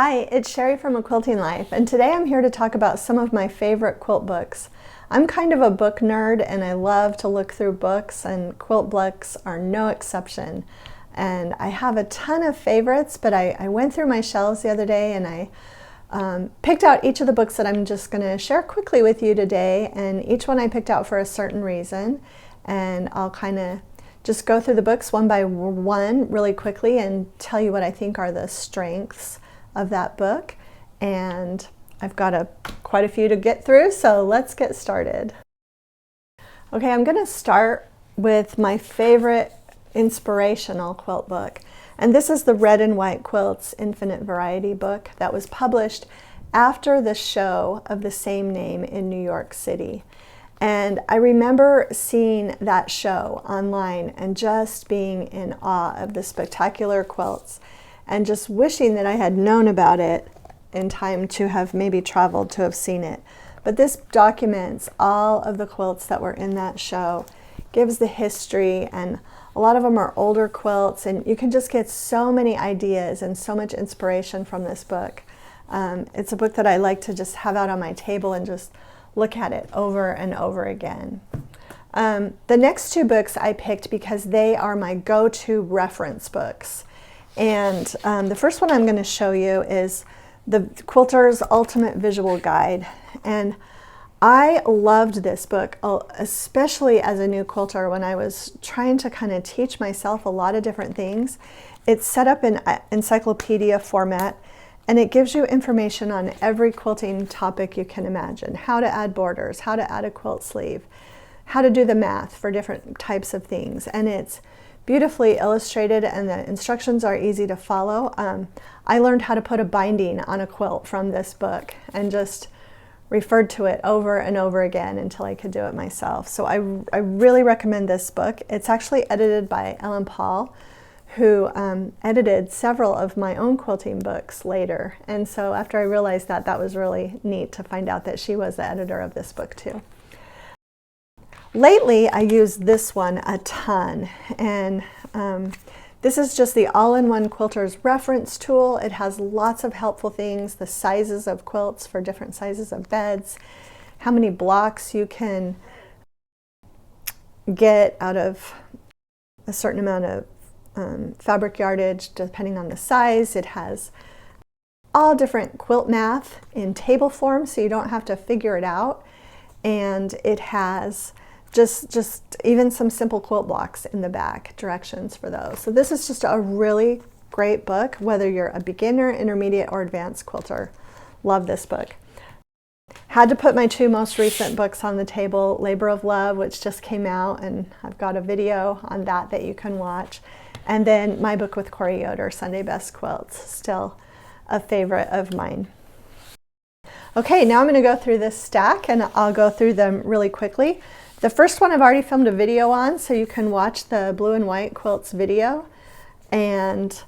Hi, it's Sherri from A Quilting Life, and today I'm here to talk about some of my favorite quilt books. I'm kind of a book nerd and I love to look through books, and quilt books are no exception. And I have a ton of favorites, but I went through my shelves the other day and I picked out each of the books that I'm just going to share quickly with you today, and each one I picked out for a certain reason. And I'll kind of just go through the books one by one really quickly and tell you what I think are the strengths of that book. And I've got quite a few to get through, so let's get started. Okay, I'm going to start with my favorite inspirational quilt book, and this is the Red and White Quilts Infinite Variety book that was published after the show of the same name in New York City. And I remember seeing that show online and just being in awe of the spectacular quilts and just wishing that I had known about it in time to have maybe traveled to have seen it. But this documents all of the quilts that were in that show, gives the history, and a lot of them are older quilts, and you can just get so many ideas and so much inspiration from this book. It's a book that I like to just have out on my table and just look at it over and over again. The next two books I picked because they are my go-to reference books. And the first one I'm going to show you is the Quilter's Ultimate Visual Guide. And I loved this book, especially as a new quilter when I was trying to kind of teach myself a lot of different things. It's set up in encyclopedia format, and it gives you information on every quilting topic you can imagine. How to add borders, how to add a quilt sleeve, how to do the math for different types of things. And it's beautifully illustrated and the instructions are easy to follow. I learned how to put a binding on a quilt from this book and just referred to it over and over again until I could do it myself. So I really recommend this book. It's actually edited by Ellen Paul, who edited several of my own quilting books later. And so after I realized that, that was really neat to find out that she was the editor of this book too. Lately, I use this one a ton, and this is just the all-in-one Quilters reference tool. It has lots of helpful things, the sizes of quilts for different sizes of beds, how many blocks you can get out of a certain amount of fabric yardage depending on the size. It has all different quilt math in table form, so you don't have to figure it out. And it has just even some simple quilt blocks in the back, directions for those. So this is just a really great book, whether you're a beginner, intermediate, or advanced quilter. Love this book. Had to put my two most recent books on the table, Labor of Love, which just came out, and I've got a video on that you can watch. And then my book with Corey Yoder, Sunday Best Quilts, still a favorite of mine. Okay, now I'm going to go through this stack and I'll go through them really quickly. The first one I've already filmed a video on, so you can watch the Blue and White Quilts video and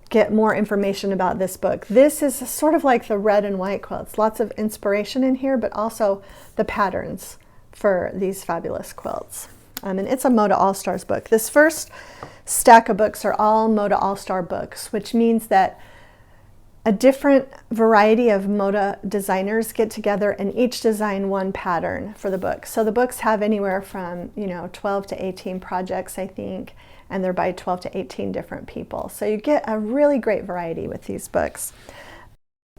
get more information about this book. This is sort of like the Red and White Quilts. Lots of inspiration in here, but also the patterns for these fabulous quilts. And it's a Moda All-Stars book. This first stack of books are all Moda All-Star books, which means that a different variety of Moda designers get together and each design one pattern for the book. So the books have anywhere from 12 to 18 projects, I think, and they're by 12 to 18 different people. So you get a really great variety with these books.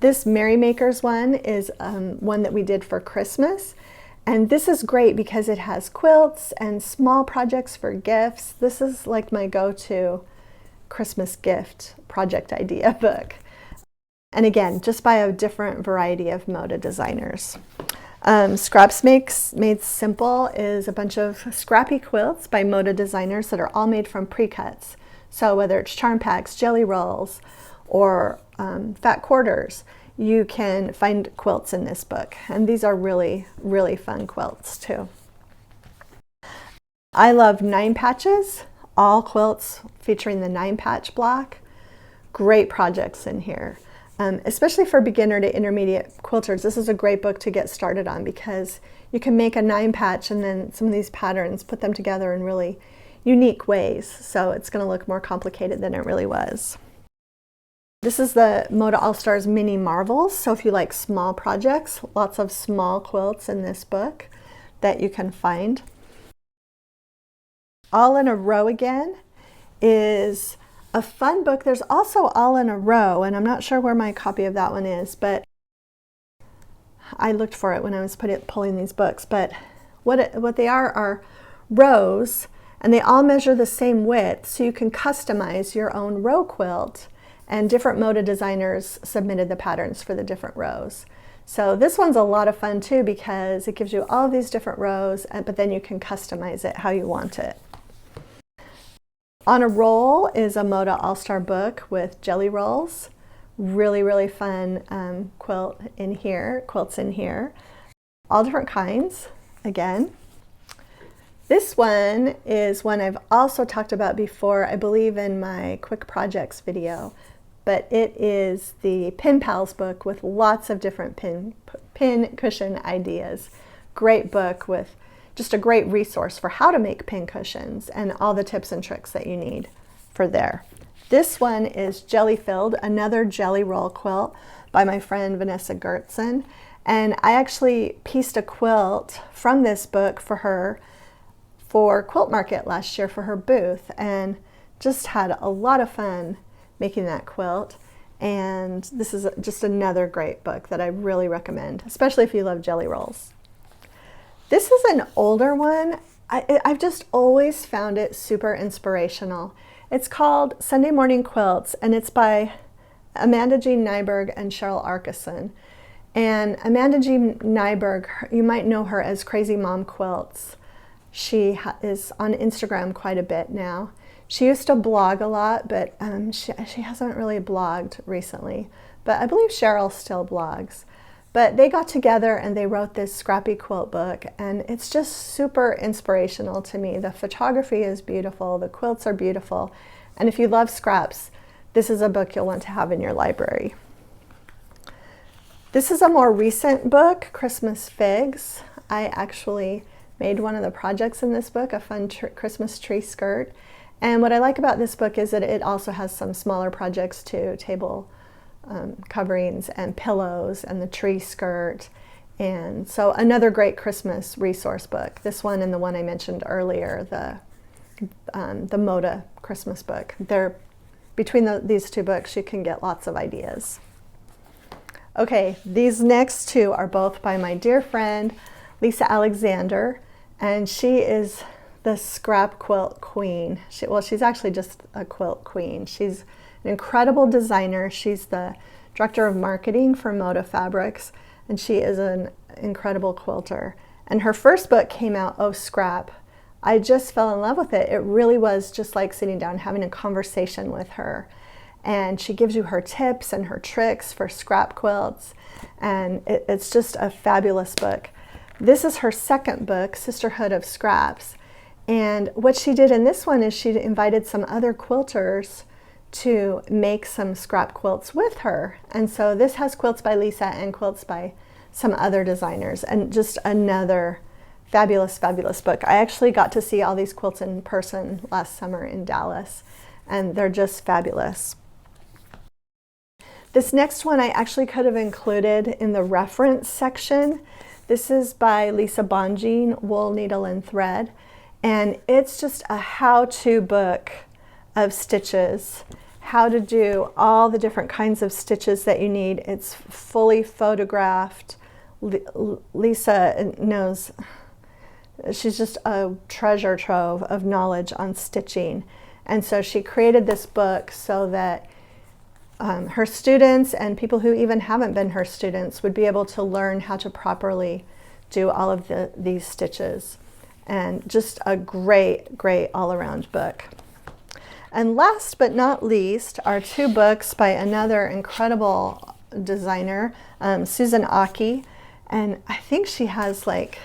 This Merrymakers one is one that we did for Christmas. And this is great because it has quilts and small projects for gifts. This is like my go-to Christmas gift project idea book. And again, just by a different variety of Moda designers. Scraps Made Simple is a bunch of scrappy quilts by Moda designers that are all made from pre-cuts. So whether it's charm packs, jelly rolls, or fat quarters, you can find quilts in this book. And these are really, really fun quilts too. I love 9 patches, all quilts featuring the 9 patch block. Great projects in here. Especially for beginner to intermediate quilters, this is a great book to get started on because you can make a 9 patch and then some of these patterns, put them together in really unique ways. So it's going to look more complicated than it really was. This is the Moda All-Stars Mini Marvels. So if you like small projects, lots of small quilts in this book that you can find. All in a Row Again is a fun book. There's also All in a Row, and I'm not sure where my copy of that one is, but I looked for it when I was pulling these books. But what they are rows, and they all measure the same width, so you can customize your own row quilt, and different Moda designers submitted the patterns for the different rows. So this one's a lot of fun too, because it gives you all these different rows, but then you can customize it how you want it. On a Roll is a Moda All-Star book with jelly rolls. Really fun quilts in here. All different kinds, again. This one is one I've also talked about before, I believe in my Quick Projects video, but it is the Pin Pals book with lots of different pin cushion ideas. Great book with just a great resource for how to make pin cushions and all the tips and tricks that you need for there. This one is Jelly Filled, another jelly roll quilt by my friend Vanessa Gertzen. And I actually pieced a quilt from this book for her for Quilt Market last year for her booth, and just had a lot of fun making that quilt. And this is just another great book that I really recommend, especially if you love jelly rolls. This is an older one. I've just always found it super inspirational. It's called Sunday Morning Quilts, and it's by Amanda Jean Nyberg and Cheryl Arkeson. And Amanda Jean Nyberg, you might know her as Crazy Mom Quilts. She is on Instagram quite a bit now. She used to blog a lot, but she hasn't really blogged recently. But I believe Cheryl still blogs. But they got together and they wrote this scrappy quilt book, and it's just super inspirational to me. The photography is beautiful, the quilts are beautiful, and if you love scraps, this is a book you'll want to have in your library. This is a more recent book, Christmas Figs. I actually made one of the projects in this book, a fun Christmas tree skirt. And what I like about this book is that it also has some smaller projects too, table coverings and pillows and the tree skirt. And so another great Christmas resource book. This one and the one I mentioned earlier, the Moda Christmas book. Between these two books, you can get lots of ideas. Okay, these next two are both by my dear friend, Lisa Alexander, and she is the scrap quilt queen. She's actually just a quilt queen. She's an incredible designer. She's the director of marketing for Moda Fabrics, and she is an incredible quilter. And her first book came out, Oh Scrap. I just fell in love with it. It really was just like sitting down, having a conversation with her. And she gives you her tips and her tricks for scrap quilts. And it's just a fabulous book. This is her second book, Sisterhood of Scraps. And what she did in this one is she invited some other quilters to make some scrap quilts with her. And so this has quilts by Lisa and quilts by some other designers, and just another fabulous book. I actually got to see all these quilts in person last summer in Dallas, and they're just fabulous. This next one I actually could have included in the reference section. This is by Lisa Bonjean, Wool, Needle, and Thread. And it's just a how-to book of stitches, how to do all the different kinds of stitches that you need. It's fully photographed. Lisa knows, she's just a treasure trove of knowledge on stitching. And so she created this book so that her students and people who even haven't been her students would be able to learn how to properly do all of these stitches. And just a great all-around book. And last but not least are two books by another incredible designer, Susan Aki. And I think she has like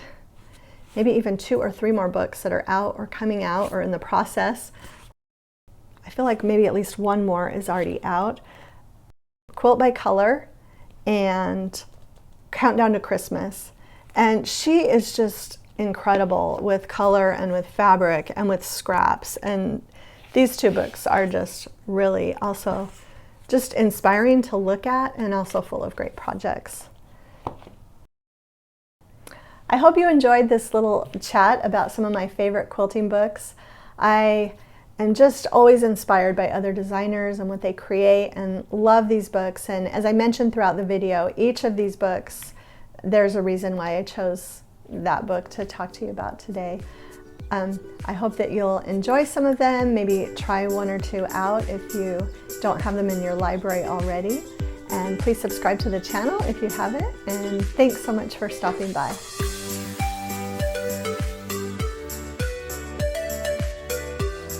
maybe even 2 or 3 more books that are out or coming out or in the process. I feel like maybe at least one more is already out. Quilt by Color and Countdown to Christmas. And she is just incredible with color and with fabric and with scraps. And these two books are just really also just inspiring to look at and also full of great projects. I hope you enjoyed this little chat about some of my favorite quilting books. I am just always inspired by other designers and what they create, and love these books. And as I mentioned throughout the video, each of these books, there's a reason why I chose that book to talk to you about today. I hope that you'll enjoy some of them, maybe try one or two out if you don't have them in your library already. And please subscribe to the channel if you haven't. And thanks so much for stopping by.